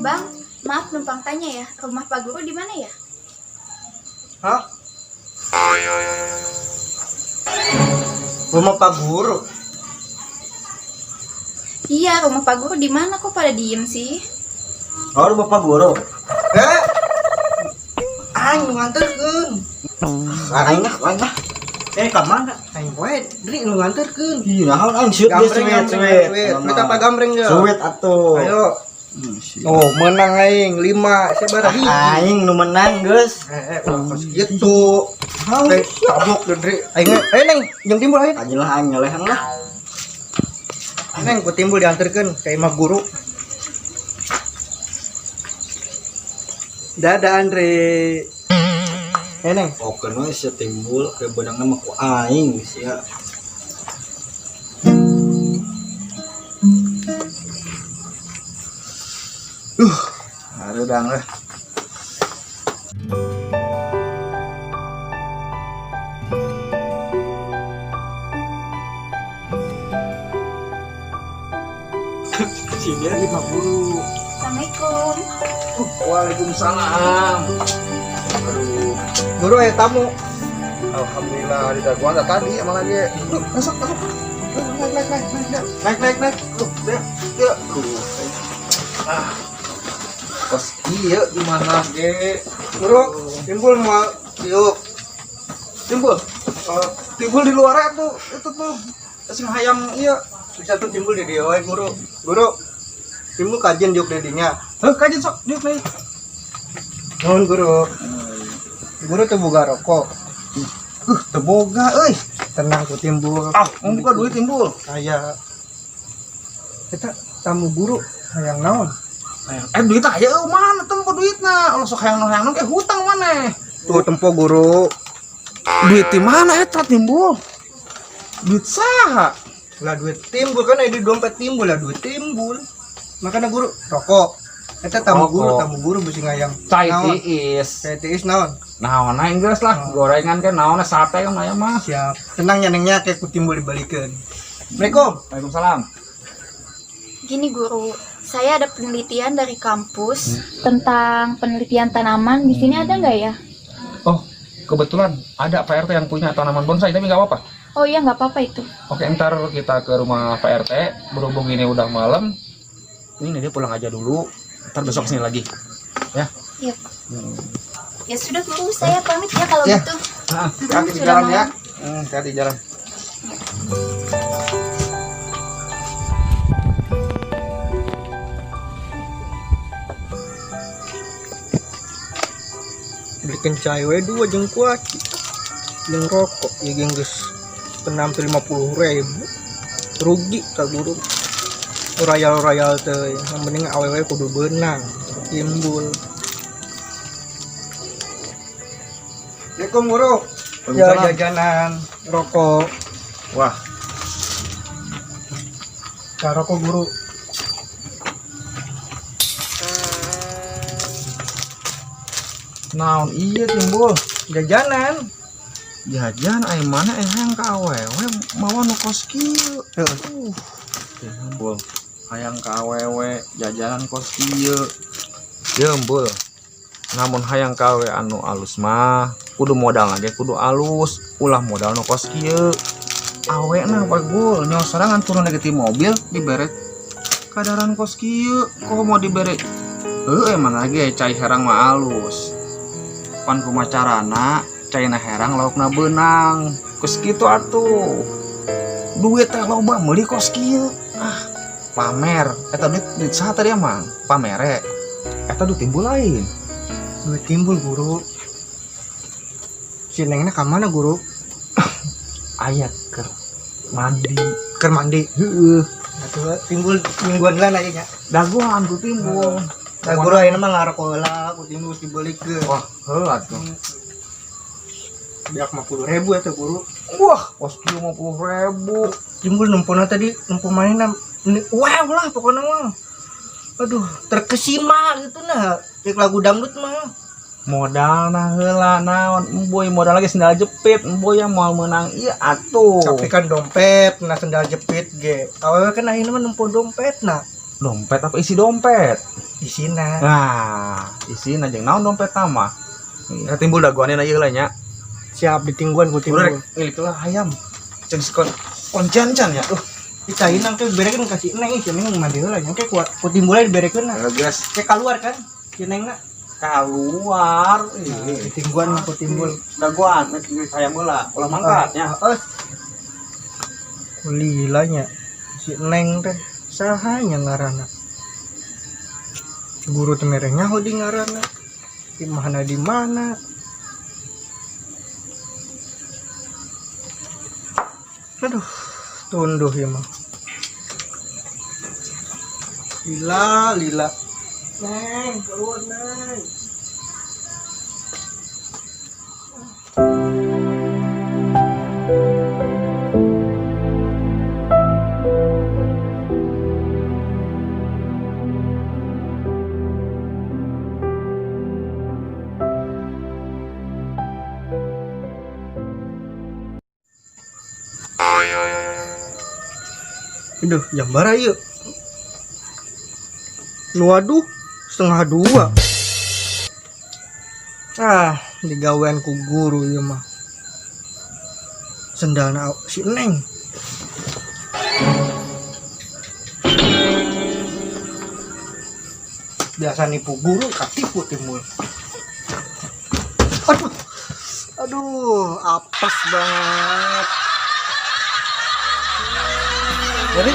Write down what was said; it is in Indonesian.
Bang, maaf numpang tanya ya, rumah Pak Guru di mana ya? Hah? Rumah Pak Guru? Iya, rumah Pak Guru di mana kok pada diem sih? Oh, rumah Pak Guru. Aing nganterkeun. Aing lah. Ka mana? Aing poe, Dri nu nganterkeun. Ih, naon aing sweet sweet. Minta apa gambreng ya? Sweet atuh. Ayo. Oh, menang aing 5 sabaraha hiji. Aing nu menang, geus. Kos kitu. Tabok Dri. Aing Neng, jeung timbul aing. Ajelah aing nyelehan lah. Neng, ku timbul dianterkeun ka imah guru. Dadah Andre. Neng. Oke nu sia timbul ke beunangna mah ku aing sia. Harudang lah. Sini lagi Pak Guru. Assalamualaikum. Waalaikumsalam. Aduh. Guru aya tamu. Alhamdulillah di daguan tadi emang lagi. Masuk. Naik. Ya. Pas iya gimana ge? Guru, timbul mau yuk. Timbul. Timbul di luar tuh. Itu tuh. Sing hayam iya. Bisa tuh timbul di dia we guru. Guru. Timbul kajian juk dedinya. Kajian sok juk nih. Nuhun guru. Guru teu boga rokok. Teu boga euy. Tenang ku timbul. Mau buka duit timbul. Aya. Eta tamu guru hayang naon? Duit aya mana tempo duitna? Allah sok hayang kayak hutang maneh. Tuh tempo guru. Duit di mana eta timbul? Duit saha? Lah duit timbul kan di dompet timbul lah duit timbul. Makanya guru rokok. Eta tamu guru bisi ngayang. Cai tiis naon? Naon aing geus lah, gorengan kan naon sate kan aya mah. Siap. Tenang nyanengnya kayak ku timbul dibalikeun. Assalamualaikum. Waalaikumsalam. Gini Guru, saya ada penelitian dari kampus tentang penelitian tanaman. Di sini ada nggak ya? Oh, kebetulan ada Pak RT yang punya tanaman bonsai, tapi nggak apa-apa. Oh iya, nggak apa-apa itu. Oke, ntar kita ke rumah Pak RT. Berhubung ini udah malam, ini dia pulang aja dulu. Ntar besok sini lagi, ya. Iya. Ya sudah Guru, saya pamit ya kalau gitu. Hati di jalan ya. Hati di jalan. Belikan cai we 2 jeung kuaci. Jeung rokok ya geng geus penampi 50.000. Rugi ka guru. Royal teh yang penting awewe kudu beunang timbul. Assalamualaikum guru. Ya jajanan rokok. Wah. Ka rokok guru. Naon iya timbul? Jajanan. Jajan aya mana yang ka awewe mawa nu kos kieu. Timbul. Hayang ka awewe jajanan kos kieu. Jembul. Namun hayang ka awewe anu alus mah kudu modal lagi kudu alus. Ulah modal nu kos kieu. Awena bagul nyawa sorangan turun lagi ti mobil dibere kadaran kos kieu. Kok mau dibere? Emang lagi cai herang mah alus. Pan kumacarana caina herang laukna beunang. Kos kitu atuh. Duit teh loba meuli kos kieu. Pamer eta duit saha tadi emang pamere eta duit timbul lain. Duit timbul guru. Si nengna ka mana guru? Aya keur mandi. Keur mandi. Heeh. Atuh timbul mingguan lah aya nya. Dagoan ku timbul. Da guru ayeuna mah ngarok heula ku timbul dibelikeun. Wah, heuh atuh. Biak 50.000 eta guru. Wah, kos kieu 50.000. Timbul numpuna tadi nempo mainan. Wah lah pokoknya mah. Aduh, terkesima gitu nah. Cek lagu dangdut mah. Modal nah heula naon emboy modal lagi sendal jepit emboy yang mau menang iya atuh. Tapi kan dompet nah sendal jepit ge. Awewe kan ayeuna mah nempo dompet nah. Dompet apa isi dompet? Isina. Nah, isina jeung naon dompet nama? Timbul daguaneun ieu lah nya. Siap ditingguan ku Udah timbul. ngilik lah hayam. Jeung sikon koncan nya. Dicainang teh berekeun kasih neng ieu neng mah heula nya ke ku timbulnya diberekeun na. Geus Ke keluar kan? Si nengna keluar. ditingguan ku timbul. Daguan hayam heula, ulah mangkat nya. Kulilanya si neng teh sahanya ngaranna. Guru teh mere nyaho di ngaranna. Di mana? Aduh, tunduh ya mah. Lila. Neng, keluar neng. Aduh, jam bara yuk. Waduh, 1:30. Digawean ku guru ya mah. Sendalna si Neng. Biasa nipu guru, katipu timbul. Aduh, apes banget. Jadi